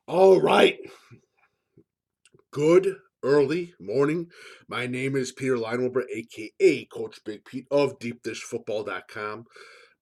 All right. Good early morning. My name is Peter Lineover, aka Coach Big Pete of DeepDishFootball.com.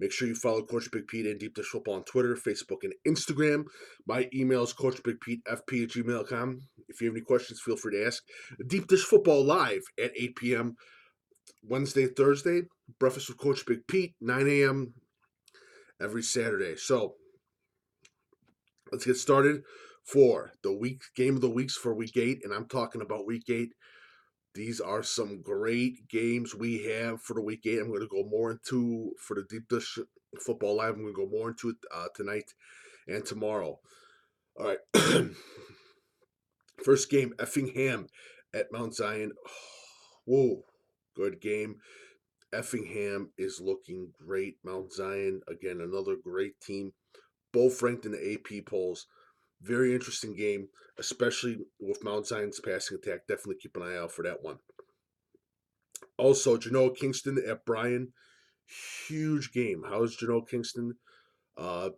Make sure you follow Coach Big Pete and Deep Dish Football on Twitter, Facebook, and Instagram. My email is CoachBigPeteFP@gmail.com. If you have any questions, feel free to ask. Deep Dish Football live at 8 p.m. Wednesday, Thursday. Breakfast with Coach Big Pete, 9 a.m. every Saturday. So let's get started for the week game of the weeks for week 8, and I'm talking about week 8. These are some great games we have for the week 8. I'm going to go more into for the Deep Dish Football Live. I'm going to go more into it tonight and tomorrow. All right. First game, Effingham at Mount Zion. Whoa, good game. Effingham is looking great. Mount Zion, again, another great team. Both ranked in the AP polls. Very interesting game, especially with Mount Zion's passing attack. Definitely keep an eye out for that one. Also, Genoa Kingston at Bryan. Huge game. How is Genoa Kingston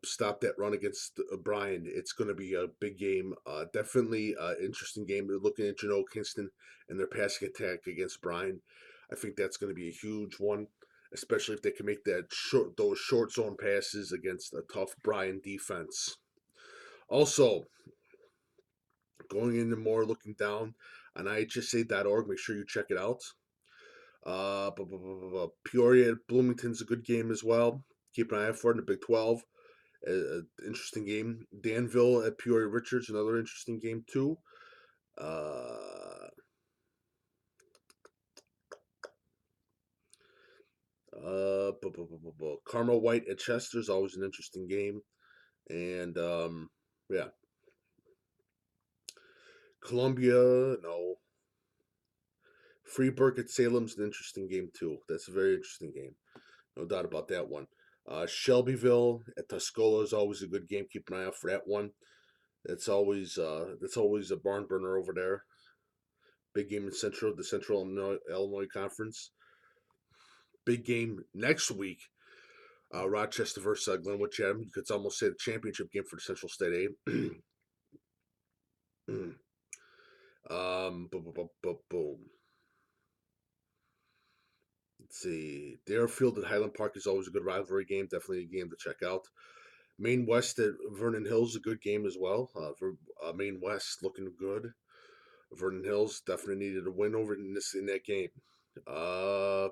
stop that run against Bryan? It's going to be a big game. Definitely interesting game. They're looking at Genoa Kingston and their passing attack against Bryan. I think that's going to be a huge one, especially if they can make those short zone passes against a tough Bryan defense. Also, going into more looking down on IHSA.org, make sure you check it out. Peoria at Bloomington's a good game as well. Keep an eye out for it in the Big 12. Interesting game. Danville at Peoria Richards, another interesting game too. Uh, Carmel White at Chester is always an interesting game. And yeah, Columbia, no. Freeburg at Salem's an interesting game too. That's a very interesting game. No doubt about that one. Shelbyville at Tuscola is always a good game. Keep an eye out for that one. That's always a barn burner over there. Big game in the Central Illinois Conference. Big game next week. Rochester versus Glenwood Chatham. You could almost say the championship game for the Central State A. Boom. Let's see. Deerfield at Highland Park is always a good rivalry game. Definitely a game to check out. Maine West at Vernon Hills, a good game as well. Maine West looking good. Vernon Hills definitely needed a win over in that game. Uh,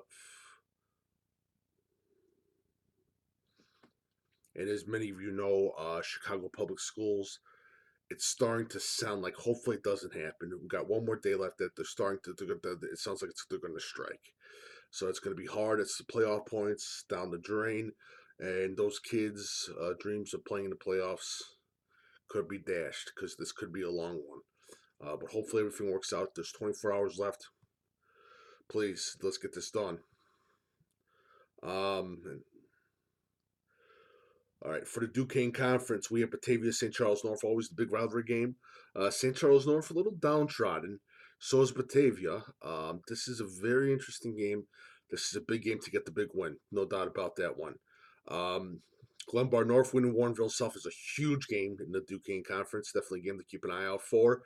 and as many of you know, Chicago Public Schools, it's starting to sound like hopefully it doesn't happen. We've got one more day left that they're starting to. It sounds like they're going to strike. So it's going to be hard. It's the playoff points down the drain, and those kids' dreams of playing in the playoffs could be dashed because this could be a long one. But hopefully everything works out. There's 24 hours left. Please, let's get this done. All right, for the Duquesne Conference, we have Batavia St. Charles North, always the big rivalry game. St. Charles North, a little downtrodden. So is Batavia. This is a very interesting game. This is a big game to get the big win. No doubt about that one. Um, Glenbard North winning Warrenville South is a huge game in the Duquesne Conference. Definitely a game to keep an eye out for.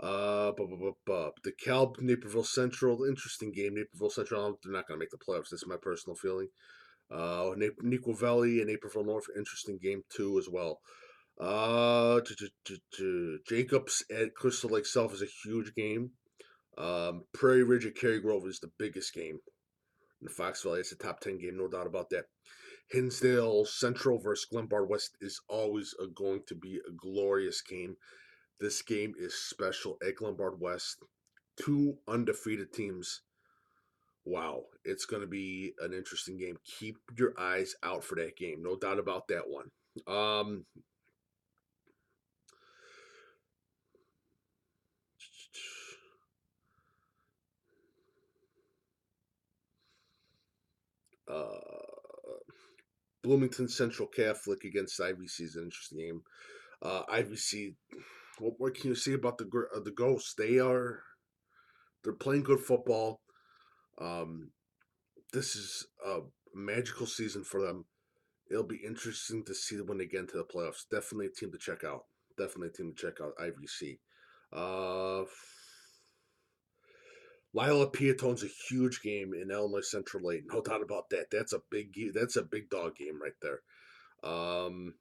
DeKalb, Naperville Central, interesting game. Naperville Central, they're not going to make the playoffs. This is my personal feeling. Neuqua Valley and Naperville North, interesting game too as well. Jacobs at Crystal Lake South is a huge game. Prairie Ridge at Cary Grove is the biggest game. In Fox Valley, it's a top 10 game, no doubt about that. Hinsdale Central versus Glenbard West is always going to be a glorious game. This game is special at Glenbard West. Two undefeated teams. Wow, it's going to be an interesting game. Keep your eyes out for that game. No doubt about that one. Um, uh, Bloomington Central Catholic against IVC is an interesting game. IVC, what more can you say about the Ghosts? They're playing good football. Um, this is a magical season for them. It'll be interesting to see when they get into the playoffs. Definitely a team to check out. Definitely a team to check out. IVC. Uh, Lila Piatone's a huge game in Illinois Central late. No doubt about that. That's a big dog game right there. Um,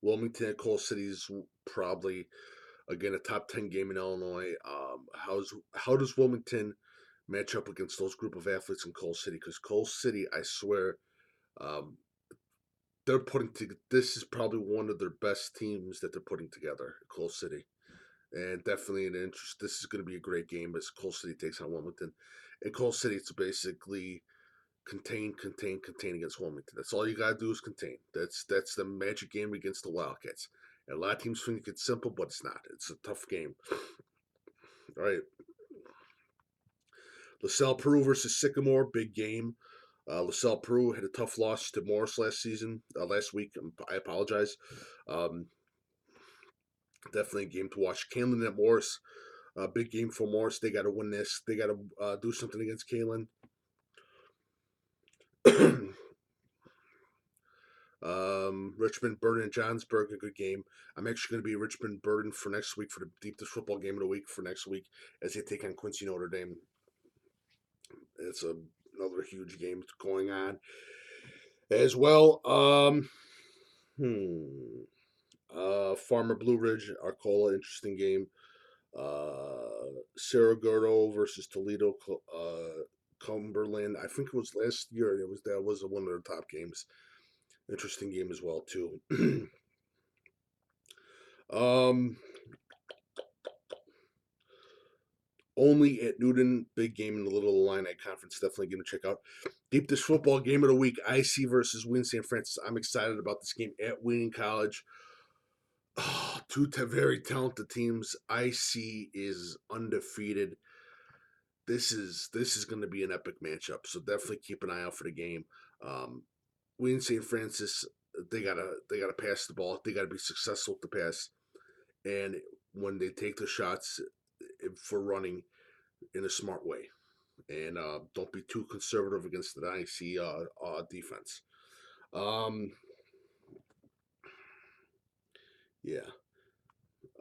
Wilmington at Coal City's probably again a top 10 game in Illinois. How does Wilmington match up against those group of athletes in Coal City? Because Coal City, I swear, um, they're putting to this is probably one of their best teams that they're putting together. Coal City, and definitely an interest. This is going to be a great game as Coal City takes on Wilmington. In Coal City, it's basically contain against Wilmington. That's all you gotta do is contain. That's the magic game against the Wildcats. And a lot of teams think it's simple, but it's not. It's a tough game. All right, LaSalle Peru versus Sycamore, big game. LaSalle Peru had a tough loss to Morris last week. I apologize. Um, Definitely a game to watch. Kalen at Morris, big game for Morris. They got to win this. They got to do something against Kalen. Richmond, Burden, and Johnsburg, a good game. I'm actually going to be Richmond, Burden for next week for the deepest football game of the week for next week as they take on Quincy Notre Dame. It's another huge game going on as well. Farmer Blue Ridge, Arcola, interesting game. Cerro versus Toledo, Cumberland. I think it was last year. That was one of their top games. Interesting game as well too. um, Only at Newton, big game in the Little Illini Conference. Definitely going to check out. Deep Dish Football Game of the Week: IC versus Wayne St. Francis. I'm excited about this game at Wayne College. Oh, two very talented teams. IC is undefeated. This is going to be an epic matchup. So definitely keep an eye out for the game. Wayne St. Francis, they gotta pass the ball. They gotta be successful to pass, and when they take the shots for running in a smart way, and don't be too conservative against the IC defense. Um, yeah.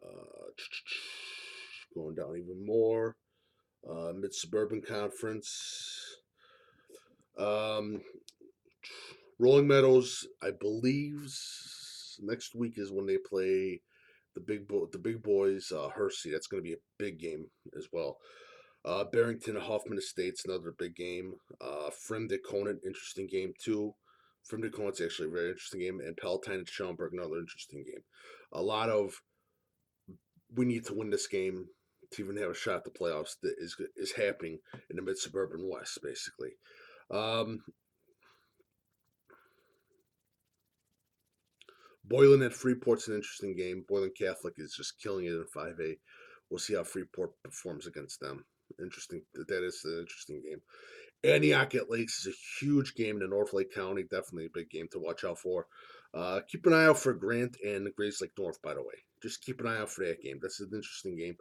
Uh, Going down even more. Mid Suburban Conference. Um, Rolling Meadows, I believe next week is when they play the big boys, Hersey. That's going to be a big game as well. Barrington Hoffman Estates, another big game. Fremde Conant, interesting game too. Fremde Conant's actually a very interesting game, and Palatine and Schaumburg, another interesting game. A lot of we need to win this game to even have a shot at the playoffs that is happening in the mid suburban West, basically. Um, Boylan at Freeport's an interesting game. Boylan Catholic is just killing it in 5A. We'll see how Freeport performs against them. Interesting. That is an interesting game. Antioch at Lakes is a huge game in North Lake County. Definitely a big game to watch out for. Keep an eye out for Grant and Grays Lake North, by the way. Just keep an eye out for that game. That's an interesting game.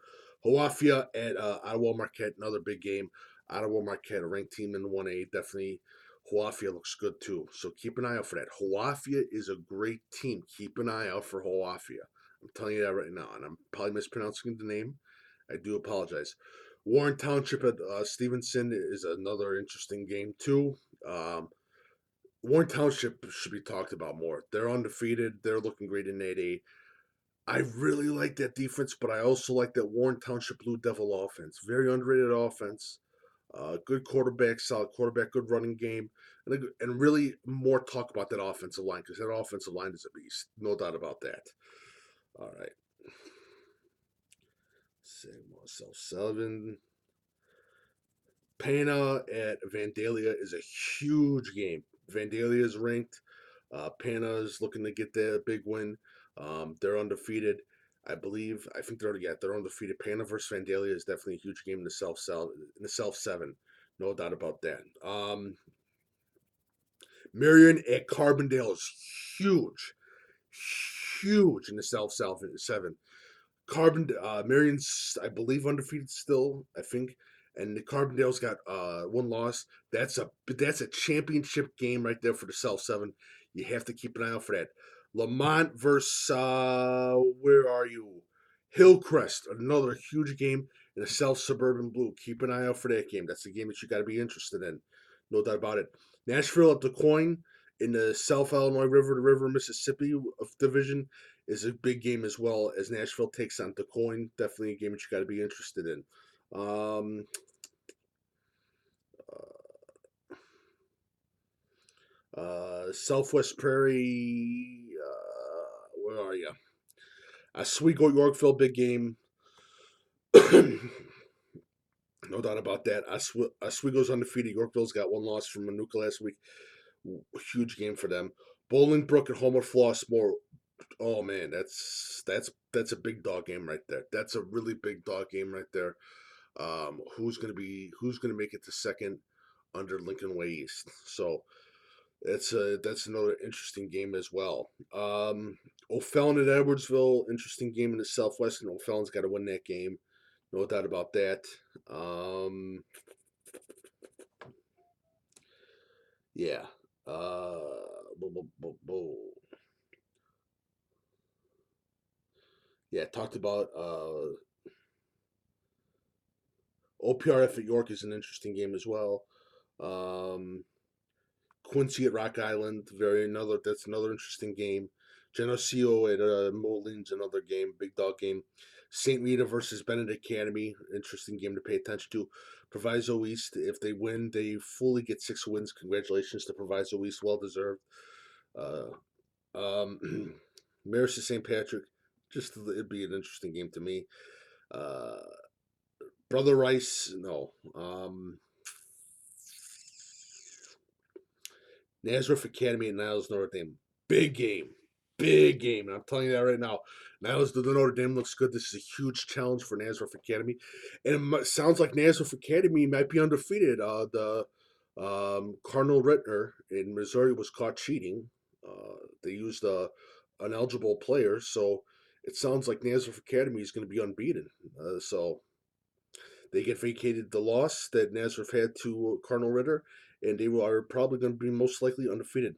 Hawafia at Ottawa Marquette, another big game. Ottawa Marquette, a ranked team in 1A. Definitely Hawafia looks good too. So keep an eye out for that. Hawafia is a great team. Keep an eye out for Hawafia. I'm telling you that right now. And I'm probably mispronouncing the name. I do apologize. Warren Township at Stevenson is another interesting game too. Um, Warren Township should be talked about more. They're undefeated. They're looking great in 8A. I really like that defense, but I also like that Warren Township Blue Devil offense. Very underrated offense. Good quarterback, solid quarterback, good running game, and really more talk about that offensive line because that offensive line is a beast. No doubt about that. All right. Marcel Sullivan. Pana at Vandalia is a huge game. Vandalia is ranked. Pana is looking to get the big win. They're undefeated. I think they're undefeated. Pana versus Vandalia is definitely a huge game in the Self 7. No doubt about that. Marion at Carbondale is huge. Huge in the Self 7. Marion's, I believe, undefeated still. I think, and the Carbondale's got one loss. That's a championship game right there for the South 7. You have to keep an eye out for that. Lamont versus where are you? Hillcrest, another huge game in the South Suburban Blue. Keep an eye out for that game. That's the game that you got to be interested in. No doubt about it. Nashville at DeCoin in the South Illinois River to River Mississippi division is a big game as well as Nashville takes on DeCoin. Definitely a game that you got to be interested in. Southwest Prairie, where are you? Oswego Yorkville, big game. No doubt about that. Oswego's undefeated. Yorkville's got one loss from Manuka last week. Huge game for them. Bolingbrook and Homer Flossmoor. Oh man, that's a big dog game right there. That's a really big dog game right there. Who's gonna make it to second under Lincoln Way East? So that's another interesting game as well. O'Fallon at Edwardsville, interesting game in the Southwest, and O'Fallon's got to win that game, no doubt about that. Yeah. Yeah, talked about OPRF at York is an interesting game as well. Quincy at Rock Island, that's another interesting game. Geneseo at Molin's another game, big dog game. St. Rita versus Benedict Academy, interesting game to pay attention to. Proviso East, if they win, they fully get 6 wins. Congratulations to Proviso East, well deserved. Marist to St. Patrick, it'd be an interesting game to me. Brother Rice, no. Nazareth Academy at Niles Notre Dame. Big game. Big game. And I'm telling you that right now. Niles the Notre Dame looks good. This is a huge challenge for Nazareth Academy. And it sounds like Nazareth Academy might be undefeated. The Cardinal Rittner in Missouri was caught cheating. They used an eligible player. So it sounds like Nazareth Academy is going to be unbeaten. So they get vacated the loss that Nazareth had to Cardinal Ritter, and they are probably going to be most likely undefeated.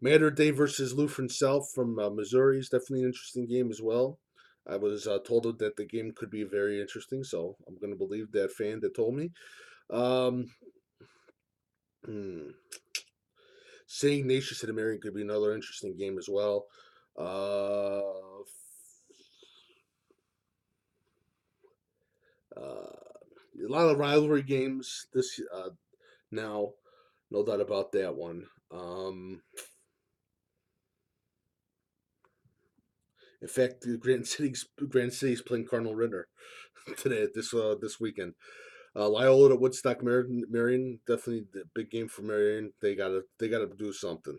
Mater Day versus Lutheran South from Missouri is definitely an interesting game as well. I was told that the game could be very interesting, so I'm going to believe that fan that told me. Um, St. Ignatius at Marion could be another interesting game as well. A lot of rivalry games this now, no doubt about that one. In fact, Grand City's playing Cardinal Ritter today this weekend. Loyola at Woodstock Marion, definitely the big game for Marion. They gotta do something.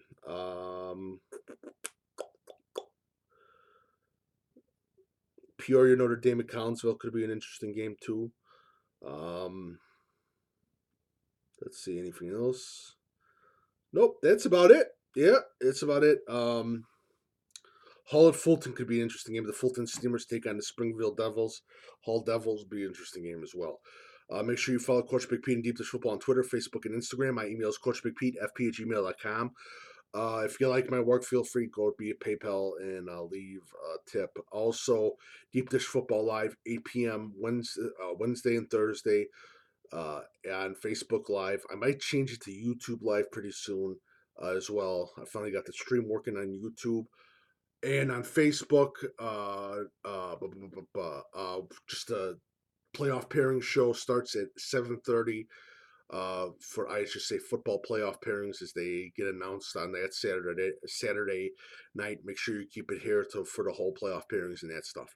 Peoria Notre Dame at Collinsville could be an interesting game too. Um, let's see, anything else? Nope, that's about it. Yeah, it's about it. Hull at Fulton could be an interesting game. The Fulton Steamers take on the Springville Devils. Hull Devils will be an interesting game as well. Make sure you follow Coach Big Pete and Deep Dish Football on Twitter, Facebook, and Instagram. My email is coachbigpete@fp@gmail.com. If you like my work, feel free to go be a PayPal and leave a tip. Also, Deep Dish Football Live, 8 p.m. Wednesday and Thursday on Facebook Live. I might change it to YouTube Live pretty soon as well. I finally got the stream working on YouTube. And on Facebook, just a playoff pairing show starts at 7:30 for IHSA football playoff pairings as they get announced on that Saturday night. Make sure you keep it here for the whole playoff pairings and that stuff.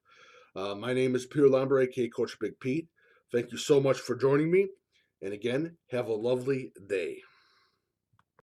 My name is Peter Lomber, aka Coach Big Pete. Thank you so much for joining me. And again, have a lovely day.